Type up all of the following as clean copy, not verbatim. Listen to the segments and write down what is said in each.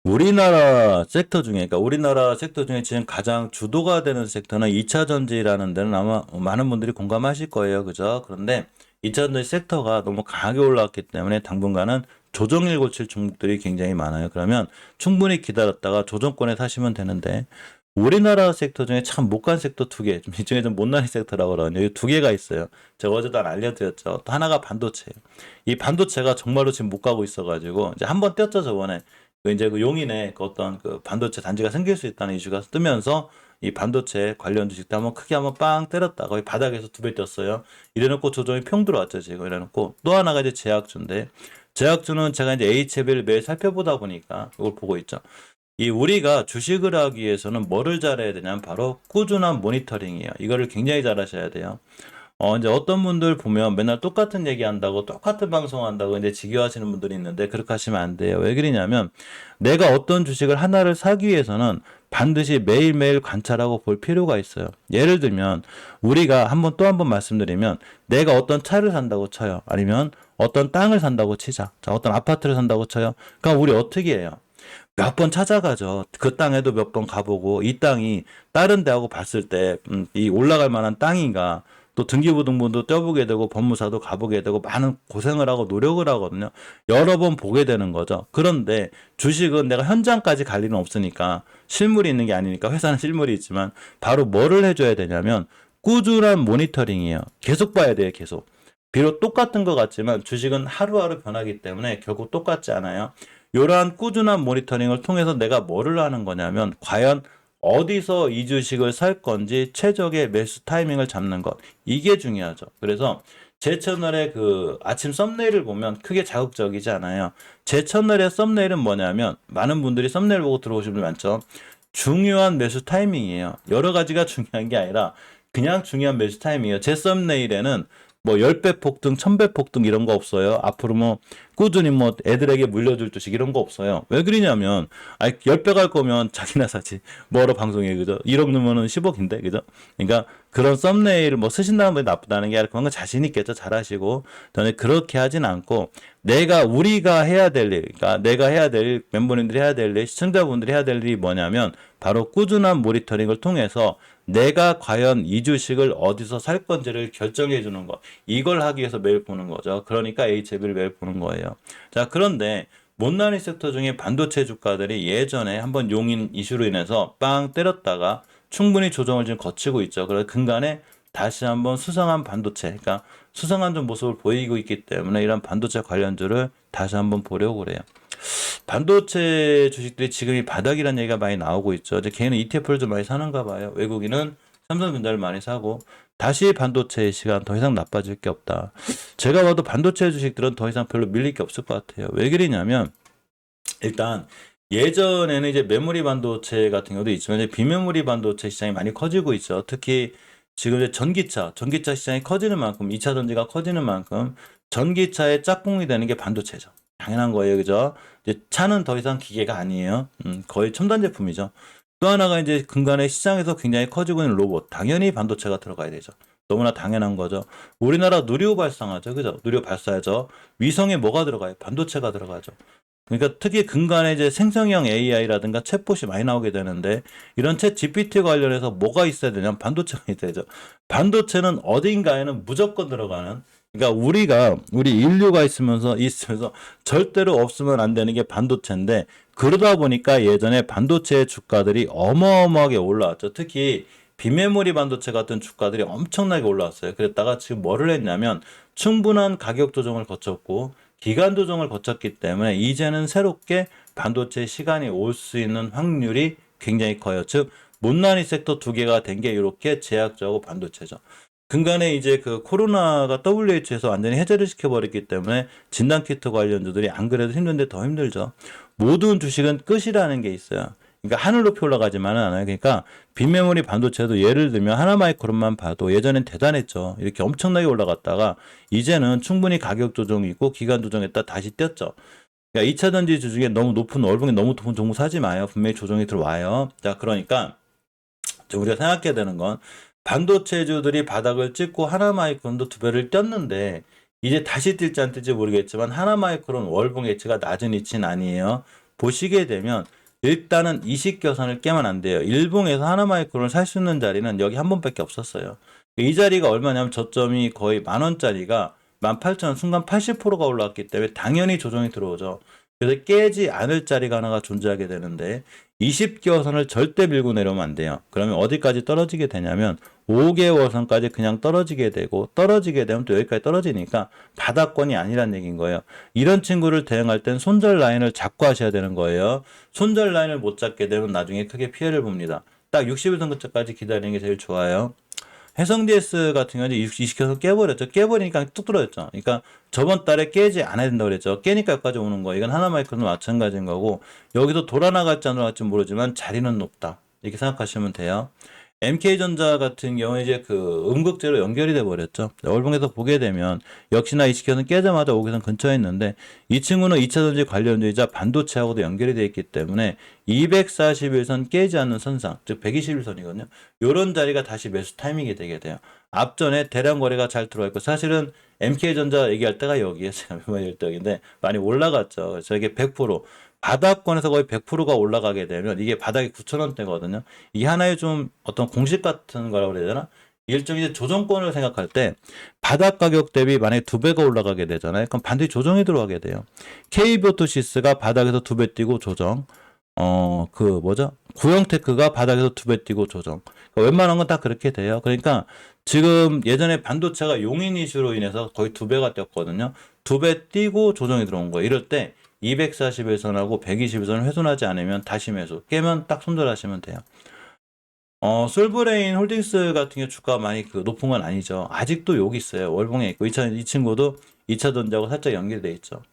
우리나라 섹터 중에, 그러니까 우리나라 섹터 중에 지금 가장 주도가 되는 섹터는 2차 전지라는 데는 아마 많은 분들이 공감하실 거예요. 그죠? 그런데 2차 전지 섹터가 너무 강하게 올라왔기 때문에 당분간은 조정일 고칠 종목들이 굉장히 많아요. 그러면 충분히 기다렸다가 조정권에 사시면 되는데, 우리나라 섹터 중에 참 못 간 섹터 두 개, 이 중에 좀 못난이 섹터라고 그러거든요. 이 두 개가 있어요. 제가 어제도 알려드렸죠. 또 하나가 반도체예요. 이 반도체가 정말로 지금 못 가고 있어가지고, 이제 한 번 떴죠, 저번에. 이제 그 용인에 그 어떤 그 반도체 단지가 생길 수 있다는 이슈가 뜨면서 이 반도체 관련 주식도 한번 크게 한번 빵 때렸다. 거의 바닥에서 두 배 떴어요. 이래놓고 조정이 평 들어왔죠, 지금. 이래놓고 또 하나가 이제 제약주인데, 제약주는 제가 이제 H앱을 매일 살펴보다 보니까 이걸 보고 있죠. 이 우리가 주식을 하기 위해서는 뭐를 잘해야 되냐면 바로 꾸준한 모니터링이에요. 이거를 굉장히 잘하셔야 돼요. 이제 어떤 분들 보면 맨날 똑같은 얘기 한다고 똑같은 방송 한다고 이제 지겨워하시는 분들이 있는데 그렇게 하시면 안 돼요. 왜 그러냐면 내가 어떤 주식을 하나를 사기 위해서는 반드시 매일매일 관찰하고 볼 필요가 있어요. 예를 들면 우리가 또 한 번 말씀드리면 내가 어떤 차를 산다고 쳐요. 아니면 어떤 땅을 산다고 치자. 자, 어떤 아파트를 산다고 쳐요. 그럼 우리 어떻게 해요? 몇 번 찾아가죠. 그 땅에도 몇 번 가보고 이 땅이 다른 데하고 봤을 때 이 올라갈 만한 땅인가 또 등기부등본도 떼보게 되고 법무사도 가보게 되고 많은 고생을 하고 노력을 하거든요. 여러 번 보게 되는 거죠. 그런데 주식은 내가 현장까지 갈 일은 없으니까 실물이 있는 게 아니니까 회사는 실물이 있지만 바로 뭐를 해줘야 되냐면 꾸준한 모니터링이에요. 계속 봐야 돼요. 계속. 비록 똑같은 것 같지만 주식은 하루하루 변하기 때문에 결국 똑같지 않아요. 이러한 꾸준한 모니터링을 통해서 내가 뭐를 하는 거냐면 과연 어디서 이 주식을 살 건지 최적의 매수 타이밍을 잡는 것. 이게 중요하죠. 그래서 제 채널의 그 아침 썸네일을 보면 크게 자극적이지 않아요. 제 채널의 썸네일은 뭐냐면 많은 분들이 썸네일 보고 들어오시는 분 많죠. 중요한 매수 타이밍이에요. 여러 가지가 중요한 게 아니라 그냥 중요한 매수 타이밍이에요. 제 썸네일에는 뭐 10배 폭등, 1000배 폭등 이런 거 없어요. 앞으로 뭐 꾸준히 뭐 애들에게 물려줄 주식 이런 거 없어요. 왜 그러냐면 10배 갈 거면 자기나 사지. 뭐하러 방송해, 그죠? 1억 넣으면은 10억인데, 그죠? 그러니까 그런 썸네일을 뭐 쓰신다는 분 나쁘다는 게 아니라 그런 거 자신 있겠죠. 잘하시고. 저는 그렇게 하진 않고 우리가 해야 될 일, 그러니까 내가 해야 될 일, 멤버님들이 해야 될 일, 시청자분들이 해야 될 일이 뭐냐면 바로 꾸준한 모니터링을 통해서 내가 과연 이 주식을 어디서 살 건지를 결정해 주는 거. 이걸 하기 위해서 매일 보는 거죠. 그러니까 HB를 매일 보는 거예요. 자, 그런데 못난이 섹터 중에 반도체 주가들이 예전에 한번 용인 이슈로 인해서 빵 때렸다가 충분히 조정을 지금 거치고 있죠. 그래서 근간에 다시 한번 수상한 반도체, 그러니까 수상한 좀 모습을 보이고 있기 때문에 이런 반도체 관련주를 다시 한번 보려고 그래요. 반도체 주식들이 지금 이 바닥이라는 얘기가 많이 나오고 있죠. 이제 개인은 ETF를 좀 많이 사는가 봐요. 외국인은 삼성전자를 많이 사고 다시 반도체의 시간 더 이상 나빠질 게 없다. 제가 봐도 반도체 주식들은 더 이상 별로 밀릴 게 없을 것 같아요. 왜 그러냐면 일단 예전에는 이제 메모리 반도체 같은 경우도 있지만 이제 비메모리 반도체 시장이 많이 커지고 있죠. 특히 지금 이제 전기차 시장이 커지는 만큼 2차 전지가 커지는 만큼 전기차의 짝꿍이 되는 게 반도체죠. 당연한 거예요. 그죠? 이제 차는 더 이상 기계가 아니에요. 거의 첨단 제품이죠. 또 하나가 이제 근간에 시장에서 굉장히 커지고 있는 로봇. 당연히 반도체가 들어가야 되죠. 너무나 당연한 거죠. 우리나라 누리호 발상하죠. 그죠? 누리호 발사하죠. 위성에 뭐가 들어가요? 반도체가 들어가죠. 그러니까 특히 근간에 이제 생성형 AI라든가 챗봇이 많이 나오게 되는데 이런 챗 GPT 관련해서 뭐가 있어야 되냐면 반도체가 있어야 되죠. 반도체는 어딘가에는 무조건 들어가는 그러니까 우리 인류가 있으면서 절대로 없으면 안 되는 게 반도체인데 그러다 보니까 예전에 반도체 주가들이 어마어마하게 올라왔죠. 특히 비메모리 반도체 같은 주가들이 엄청나게 올라왔어요. 그랬다가 지금 뭐를 했냐면 충분한 가격 조정을 거쳤고 기간 조정을 거쳤기 때문에 이제는 새롭게 반도체 시간이 올 수 있는 확률이 굉장히 커요. 즉 못난이 섹터 두 개가 된 게 이렇게 제약주하고 반도체죠. 근간에 이제 그 코로나가 WHO에서 완전히 해제를 시켜버렸기 때문에 진단키트 관련주들이 안 그래도 힘든데 더 힘들죠. 모든 주식은 끝이라는 게 있어요. 그러니까 하늘 높이 올라가지만은 않아요. 그러니까 빈메모리 반도체도 예를 들면 하나마이크론만 봐도 예전엔 대단했죠. 이렇게 엄청나게 올라갔다가 이제는 충분히 가격 조정이 있고 기간 조정했다 다시 뛰었죠. 그러니까 2차 전지 주중에 너무 높은 월봉이 너무 높은 종목 사지 마요. 분명히 조정이 들어와요. 자, 그러니까 우리가 생각해야 되는 건 반도체주들이 바닥을 찍고 하나마이크론도 두 배를 뛰었는데 이제 다시 뛸지 안 뛸지 모르겠지만 하나마이크론 월봉 예치가 낮은 위치는 아니에요. 보시게 되면 일단은 이식교선을 깨면 안 돼요. 일봉에서 하나마이크론을 살 수 있는 자리는 여기 한 번밖에 없었어요. 이 자리가 얼마냐면 저점이 거의 10,000원짜리가 18,000원 순간 80%가 올라왔기 때문에 당연히 조정이 들어오죠. 그래서 깨지 않을 자리가 하나가 존재하게 되는데 20개월선을 절대 밀고 내려오면 안 돼요. 그러면 어디까지 떨어지게 되냐면 5개월선까지 그냥 떨어지게 되고 떨어지게 되면 또 여기까지 떨어지니까 바닥권이 아니란 얘기인 거예요. 이런 친구를 대응할 땐 손절 라인을 잡고 하셔야 되는 거예요. 손절 라인을 못 잡게 되면 나중에 크게 피해를 봅니다. 딱 60일선 근처까지 기다리는 게 제일 좋아요. 해성 DS 같은 경우는 20개선 깨버렸죠. 깨버리니까 뚝 떨어졌죠. 그러니까 저번 달에 깨지 않아야 된다고 그랬죠. 깨니까 여기까지 오는 거. 이건 하나마이크론도 마찬가지인 거고 여기서 돌아 나갈지 안 나갈지 모르지만 자리는 높다. 이렇게 생각하시면 돼요. MK전자 같은 경우는 이제 그 음극재로 연결이 돼 버렸죠. 월봉에서 보게 되면 역시나 20개선 깨자마자 5개선 근처에 있는데 이 친구는 2차전지 관련주이자 반도체하고도 연결이 되어 있기 때문에 241선 깨지 않는 선상, 즉 121선이거든요. 요런 자리가 다시 매수 타이밍이 되게 돼요. 앞전에 대량 거래가 잘 들어와 있고 사실은 MK전자 얘기할 때가 여기에 제가 몇 마디 일덕인데 많이 올라갔죠. 그래서 이게 100% 바닥권에서 거의 100%가 올라가게 되면 이게 바닥이 9,000원대거든요. 이게 하나의 좀 어떤 공식 같은 거라고 그래야 되나? 일종의 조정권을 생각할 때 바닥 가격 대비 만약에 2배가 올라가게 되잖아요. 그럼 반드시 조정이 들어가게 돼요. KB오토시스가 바닥에서 2배 뛰고 조정. 구형테크가 바닥에서 2배 뛰고 조정. 그러니까 웬만한 건 다 그렇게 돼요. 그러니까 지금 예전에 반도체가 용인 이슈로 인해서 거의 2배가 뛰었거든요. 2배 뛰고 조정이 들어온 거예요. 이럴 때 241선하고 121선을 훼손하지 않으면 다시 매수. 깨면 딱 손절하시면 돼요. 솔브레인 홀딩스 같은 경우 주가가 많이 높은 건 아니죠. 아직도 여기 있어요. 월봉에 있고 이 친구도 2차 전지하고 살짝 연결돼 있죠.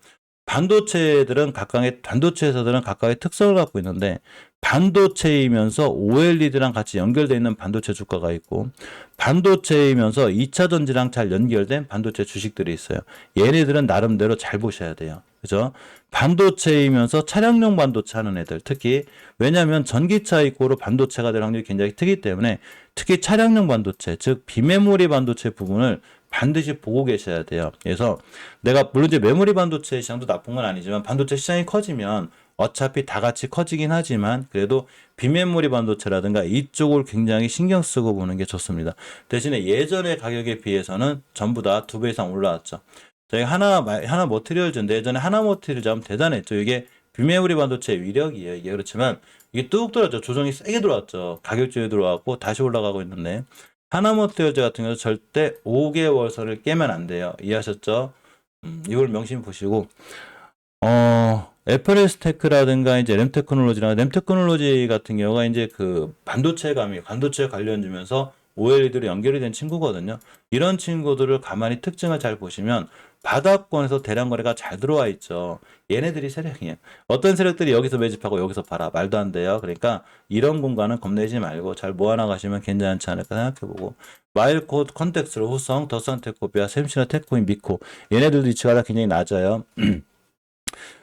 반도체 회사들은 각각의 특성을 갖고 있는데 반도체이면서 OLED랑 같이 연결되어 있는 반도체 주가가 있고 반도체이면서 2차 전지랑 잘 연결된 반도체 주식들이 있어요. 얘네들은 나름대로 잘 보셔야 돼요. 그죠? 반도체이면서 차량용 반도체 하는 애들 특히 왜냐하면 전기차 이코로 반도체가 될 확률이 굉장히 크기 때문에 특히 차량용 반도체 즉 비메모리 반도체 부분을 반드시 보고 계셔야 돼요. 그래서 내가 물론 이제 메모리 반도체 시장도 나쁜 건 아니지만 반도체 시장이 커지면 어차피 다 같이 커지긴 하지만 그래도 비메모리 반도체라든가 이쪽을 굉장히 신경 쓰고 보는 게 좋습니다. 대신에 예전의 가격에 비해서는 전부 다 2배 이상 올라왔죠. 저희 하나 머티리얼즈인데 예전에 하나 머티리얼즈 하면 대단했죠. 이게 비메모리 반도체의 위력이에요. 이게 그렇지만 이게 뚝 들어왔죠. 조정이 세게 들어왔죠. 가격주에 들어왔고 다시 올라가고 있는데 하나머티리얼즈 같은 경우 절대 5개월선을 깨면 안 돼요. 이해하셨죠? 이걸 명심 보시고 FLS테크라든가 이제 램테크놀로지 같은 경우가 이제 그 반도체 관련주면서 OLED로 연결이 된 친구거든요. 이런 친구들을 가만히 특징을 잘 보시면 바닥권에서 대량 거래가 잘 들어와 있죠. 얘네들이 세력이에요. 어떤 세력들이 여기서 매집하고 여기서 팔아. 말도 안 돼요. 그러니까 이런 공간은 겁내지 말고 잘 모아나가시면 괜찮지 않을까 생각해보고 마일코, 컨텍스로 후성, 더산테코비아, 샘시나 테코인, 미코 얘네들도 위치가 다 굉장히 낮아요.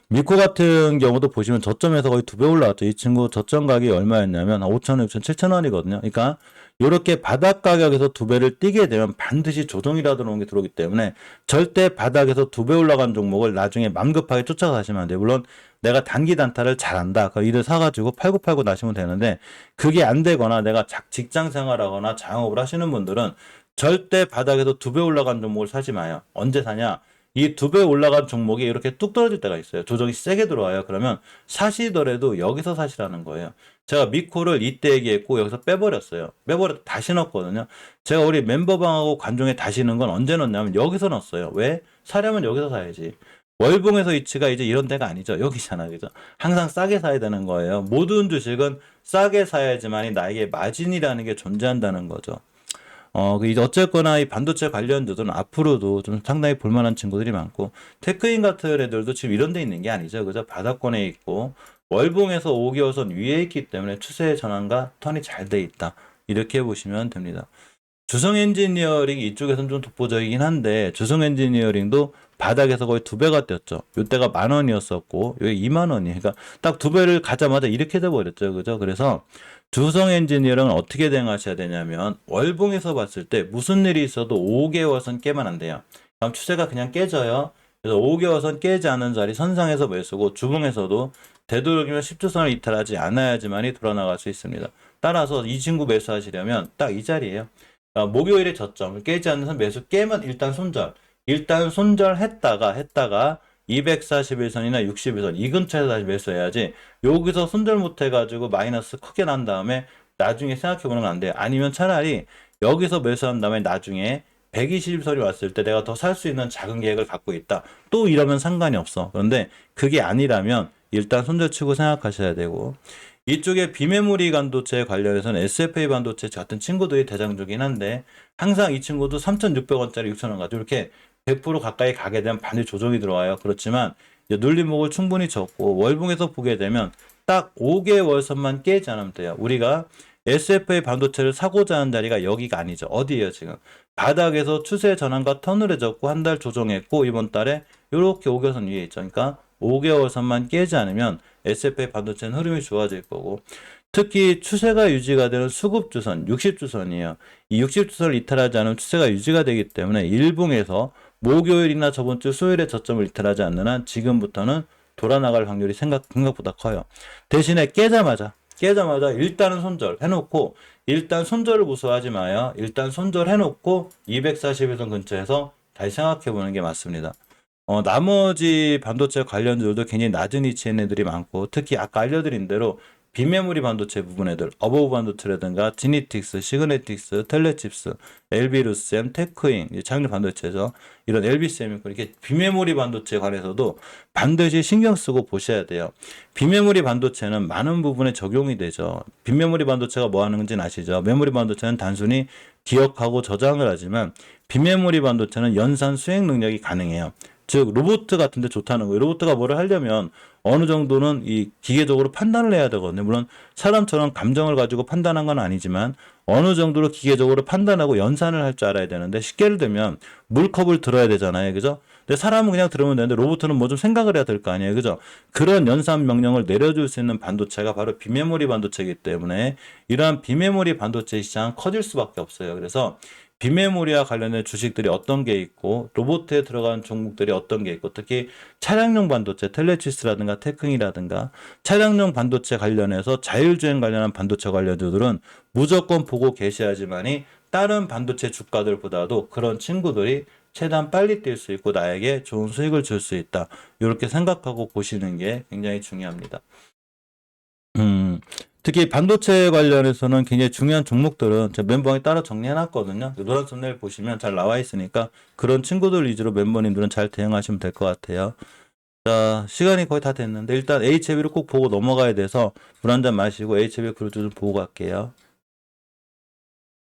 미코 같은 경우도 보시면 저점에서 거의 2배 올라왔죠. 이 친구 저점 가격이 얼마였냐면 5,000원, 6,000원, 7,000원이거든요. 그러니까 이렇게 바닥 가격에서 2배를 뛰게 되면 반드시 조정이라 들어오는 게 들어오기 때문에 절대 바닥에서 2배 올라간 종목을 나중에 맘 급하게 쫓아가시면 안 돼요. 물론 내가 단기 단타를 잘한다. 그 이를 사가지고 팔고 나시면 되는데 그게 안 되거나 내가 직장 생활하거나 자영업을 하시는 분들은 절대 바닥에서 2배 올라간 종목을 사지 마요. 언제 사냐? 이 2배 올라간 종목이 이렇게 뚝 떨어질 때가 있어요. 조정이 세게 들어와요. 그러면 사시더라도 여기서 사시라는 거예요. 제가 미코를 이때 얘기했고 여기서 빼버렸어요. 빼버려 다시 넣었거든요. 제가 우리 멤버방하고 관종에 다시 넣은 건 언제 넣었냐면 여기서 넣었어요. 왜? 사려면 여기서 사야지. 월봉에서 위치가 이제 이런 데가 아니죠. 여기잖아요. 그죠? 항상 싸게 사야 되는 거예요. 모든 주식은 싸게 사야지만이 나에게 마진이라는 게 존재한다는 거죠. 이제 어쨌거나 이 반도체 관련주들은 앞으로도 좀 상당히 볼만한 친구들이 많고, 테크인 같은 애들도 지금 이런 데 있는 게 아니죠. 그죠? 바닥권에 있고, 월봉에서 5개월선 위에 있기 때문에 추세 전환과 턴이 잘 돼 있다. 이렇게 보시면 됩니다. 주성 엔지니어링 이쪽에서는 좀 독보적이긴 한데, 주성 엔지니어링도 바닥에서 거의 2배가 뛰었죠. 이때가 10,000원이었었고, 여기 20,000원이. 그러니까 딱 2배를 가자마자 이렇게 돼버렸죠. 그죠? 그래서 주성 엔지니어링은 어떻게 대응하셔야 되냐면, 월봉에서 봤을 때 무슨 일이 있어도 5개월선 깨면 안 돼요. 그럼 추세가 그냥 깨져요. 그래서 5개월선 깨지 않은 자리 선상에서 매수고, 주봉에서도 되도록이면 10주선을 이탈하지 않아야지만이 돌아나갈 수 있습니다. 따라서 이 친구 매수하시려면 딱 이 자리예요. 목요일에 저점을 깨지 않는 선 매수 깨면 일단 손절. 일단 손절했다가 241선이나 61선 이 근처에서 다시 매수해야지 여기서 손절 못 해가지고 마이너스 크게 난 다음에 나중에 생각해보는 건 안 돼요. 아니면 차라리 여기서 매수한 다음에 나중에 120선이 왔을 때 내가 더 살 수 있는 작은 계획을 갖고 있다. 또 이러면 상관이 없어. 그런데 그게 아니라면 일단 손절치고 생각하셔야 되고 이쪽에 비메모리 반도체 관련해서는 SFA 반도체 같은 친구들이 대장주긴 한데 항상 이 친구도 3,600원짜리 6,000원 가지고 이렇게 100% 가까이 가게 되면 반드시 조정이 들어와요. 그렇지만 눌림목을 충분히 줬고 월봉에서 보게 되면 딱 5개월 선만 깨지 않으면 돼요. 우리가 SFA 반도체를 사고자 하는 자리가 여기가 아니죠. 어디예요 지금? 바닥에서 추세 전환과 턴을 해줬고 한 달 조정했고 이번 달에 이렇게 5개선 위에 있죠. 그러니까 5개월 선만 깨지 않으면 SFA 반도체는 흐름이 좋아질 거고 특히 추세가 유지가 되는 수급주선 60주선이에요. 이 60주선을 이탈하지 않으면 추세가 유지가 되기 때문에 일봉에서 목요일이나 저번 주 수요일에 저점을 이탈하지 않는 한 지금부터는 돌아나갈 확률이 생각보다 커요. 대신에 깨자마자 일단은 손절 해놓고 일단 손절을 무서워하지 마요. 일단 손절 해놓고 241선 근처에서 다시 생각해보는 게 맞습니다. 나머지 반도체 관련주들도 굉장히 낮은 위치에 있는 애들이 많고 특히 아까 알려드린 대로 비메모리 반도체 부분 애들 어버브 반도체라든가 지니틱스, 시그네틱스, 텔레칩스, 엘비루셈, 테크인, 창립 반도체죠. 이런 LBCM 있고 이렇게 비메모리 반도체에 관해서도 반드시 신경 쓰고 보셔야 돼요. 비메모리 반도체는 많은 부분에 적용이 되죠. 비메모리 반도체가 뭐 하는 건지는 아시죠? 메모리 반도체는 단순히 기억하고 저장을 하지만 비메모리 반도체는 연산 수행 능력이 가능해요. 즉 로봇 같은 데 좋다는 거예요. 로봇가 뭐를 하려면 어느 정도는 이 기계적으로 판단을 해야 되거든요. 물론 사람처럼 감정을 가지고 판단한 건 아니지만 어느 정도로 기계적으로 판단하고 연산을 할 줄 알아야 되는데 쉽게 들면 물컵을 들어야 되잖아요. 그죠? 근데 사람은 그냥 들으면 되는데 로봇은 뭐 좀 생각을 해야 될 거 아니에요. 그죠? 그런 연산 명령을 내려줄 수 있는 반도체가 바로 비메모리 반도체이기 때문에 이러한 비메모리 반도체 시장은 커질 수밖에 없어요. 그래서 비메모리와 관련된 주식들이 어떤 게 있고 로봇에 들어간 종목들이 어떤 게 있고 특히 차량용 반도체 텔레치스라든가 테크닉이라든가 차량용 반도체 관련해서 자율주행 관련한 반도체 관련주들은 무조건 보고 계셔야지만이 다른 반도체 주가들보다도 그런 친구들이 최대한 빨리 뛸 수 있고 나에게 좋은 수익을 줄 수 있다. 이렇게 생각하고 보시는 게 굉장히 중요합니다. 특히 반도체 관련해서는 굉장히 중요한 종목들은 제 멤버에 따라 정리해놨거든요. 노란 썸네일 보시면 잘 나와 있으니까 그런 친구들 위주로 멤버님들은 잘 대응하시면 될 것 같아요. 자, 시간이 거의 다 됐는데 일단 HB를 꼭 보고 넘어가야 돼서 물 한 잔 마시고 HB 그룹 좀 보고 갈게요.